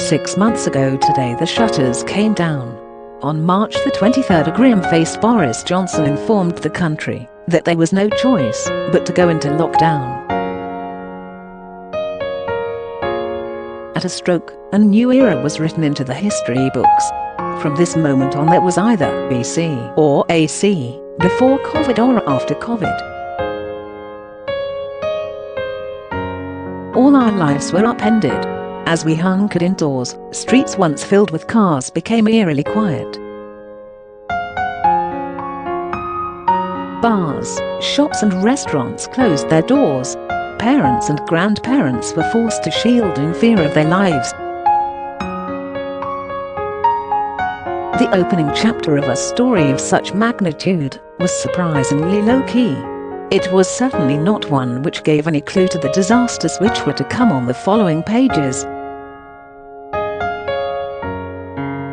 6 months ago today the shutters came down. On March the 23rd, a grim-faced Boris Johnson informed the country that there was no choice but to go into lockdown. At a stroke, a new era was written into the history books. From this moment on, there was either BC or AC, before COVID or after COVID. All our lives were upended. As we hunkered indoors, streets once filled with cars became eerily quiet. Bars, shops and restaurants closed their doors. Parents and grandparents were forced to shield in fear of their lives. The opening chapter of a story of such magnitude was surprisingly low-key. It was certainly not one which gave any clue to the disasters which were to come on the following pages.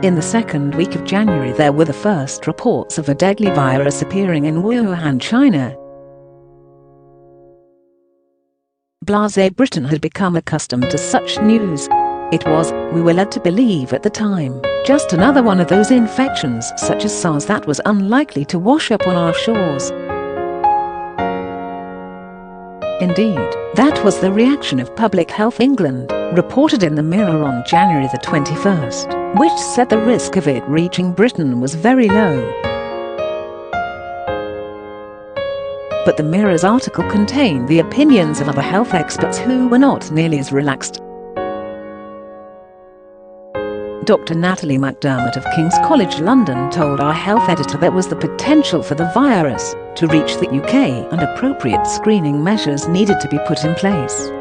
In the second week of January, there were the first reports of a deadly virus appearing in Wuhan, China. Blasé Britain had become accustomed to such news. It was, we were led to believe at the time, just another one of those infections such as SARS that was unlikely to wash up on our shores. Indeed, that was the reaction of Public Health England, reported in the Mirror on January the 21st, which said the risk of it reaching Britain was very low. But the Mirror's article contained the opinions of other health experts who were not nearly as relaxed. Dr. Natalie MacDermott of King's College London told our health editor there was the potential for the virus to reach the UK and appropriate screening measures needed to be put in place.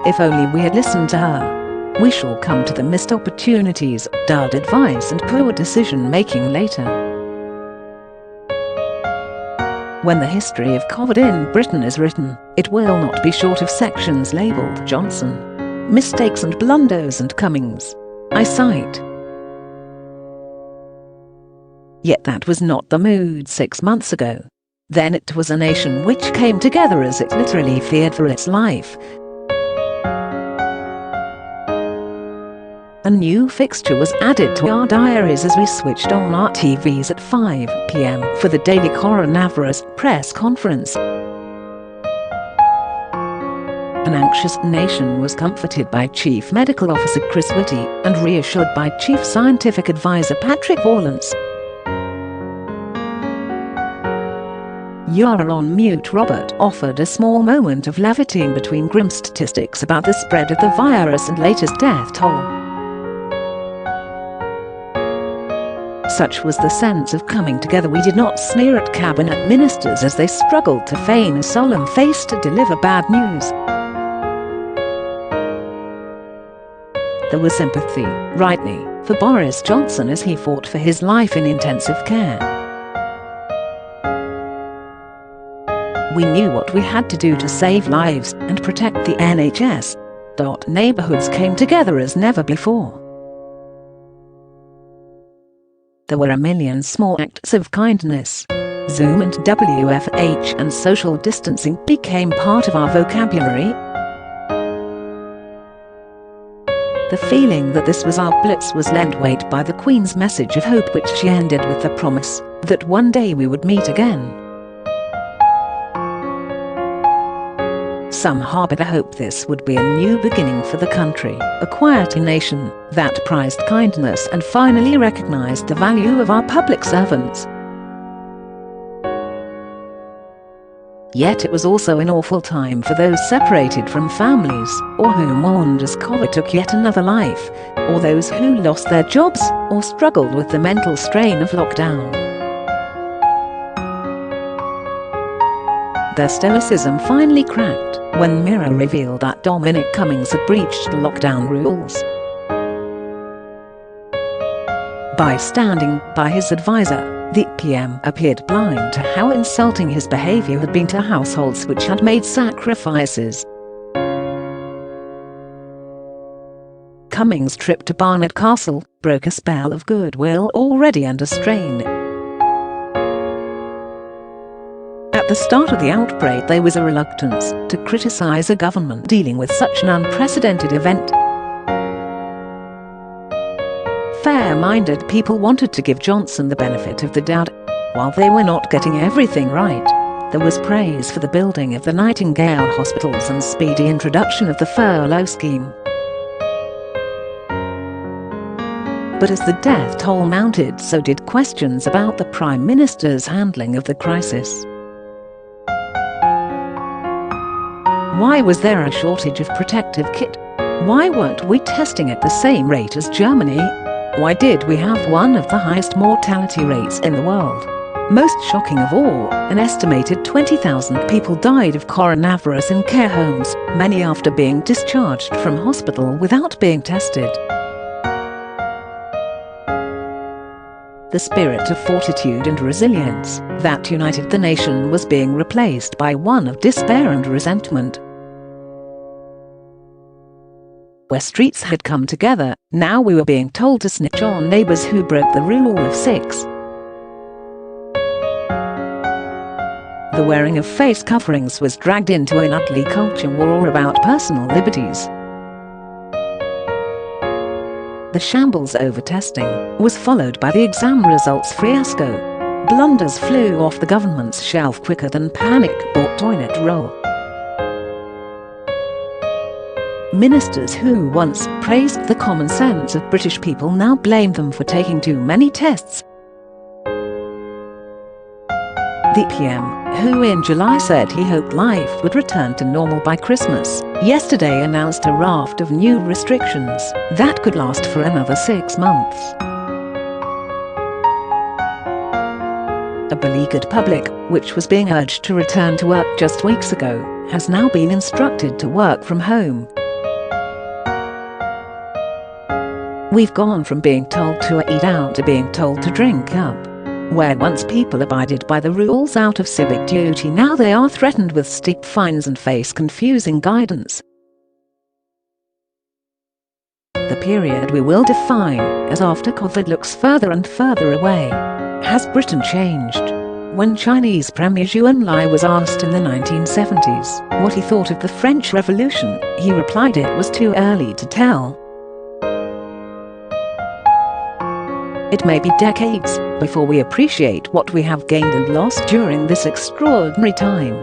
If only we had listened to her. We shall come to the missed opportunities, dulled advice and poor decision-making later. When the history of COVID in Britain is written, it will not be short of sections labelled Johnson, mistakes and blunders and Cummings, eyesight. Yet that was not the mood 6 months ago. Then it was a nation which came together as it literally feared for its life. A new fixture was added to our diaries as we switched on our TVs at 5 p.m. for the daily coronavirus press conference. An anxious nation was comforted by Chief Medical Officer Chris Whitty and reassured by Chief Scientific Advisor Patrick Vallance. "You're on mute," Robert offered a small moment of levity in between grim statistics about the spread of the virus and latest death toll. Such was the sense of coming together. We did not sneer at cabinet ministers as they struggled to feign a solemn face to deliver bad news. There was sympathy, rightly, for Boris Johnson as he fought for his life in intensive care. We knew what we had to do to save lives and protect the NHS. Neighbourhoods came together as never before. There were a million small acts of kindness. Zoom and WFH and social distancing became part of our vocabulary. The feeling that this was our Blitz was lent weight by the Queen's message of hope, which she ended with the promise that one day we would meet again. Some harboured a hope this would be a new beginning for the country, a quieter nation that prized kindness and finally recognised the value of our public servants. Yet it was also an awful time for those separated from families, or who mourned as COVID took yet another life, or those who lost their jobs or struggled with the mental strain of lockdown. Their stoicism finally cracked when Mirror revealed that Dominic Cummings had breached the lockdown rules by standing by his advisor. The PM appeared blind to how insulting his behaviour had been to households which had made sacrifices. Cummings' trip to Barnard Castle broke a spell of goodwill already under strain. At At the start of the outbreak, there was a reluctance to criticize a government dealing with such an unprecedented event. Fair-minded people wanted to give Johnson the benefit of the doubt. While they were not getting everything right, there was praise for the building of the Nightingale hospitals and speedy introduction of the furlough scheme. But as the death toll mounted, so did questions about the Prime Minister's handling of the crisis. Why was there a shortage of protective kit? Why weren't we testing at the same rate as Germany? Why did we have one of the highest mortality rates in the world? Most shocking of all, an estimated 20,000 people died of coronavirus in care homes, many after being discharged from hospital without being tested. The spirit of fortitude and resilience that united the nation was being replaced by one of despair and resentment. Where streets had come together, now we were being told to snitch on neighbours who broke the rule of six. The wearing of face coverings was dragged into an ugly culture war about personal liberties. The shambles over testing was followed by the exam results fiasco. Blunders flew off the government's shelf quicker than panic-bought toilet roll. Ministers who once praised the common sense of British people now blame them for taking too many tests. The PM, who in July said he hoped life would return to normal by Christmas, yesterday announced a raft of new restrictions that could last for another 6 months. A beleaguered public, which was being urged to return to work just weeks ago, has now been instructed to work from home. We've gone from being told to eat out to being told to drink up. Where once people abided by the rules out of civic duty, now they are threatened with steep fines and face confusing guidance. The period we will define as after COVID looks further and further away. Has Britain changed? When Chinese Premier Zhou Enlai was asked in the 1970s what he thought of the French Revolution, he replied it was too early to tell. It may be decades before we appreciate what we have gained and lost during this extraordinary time.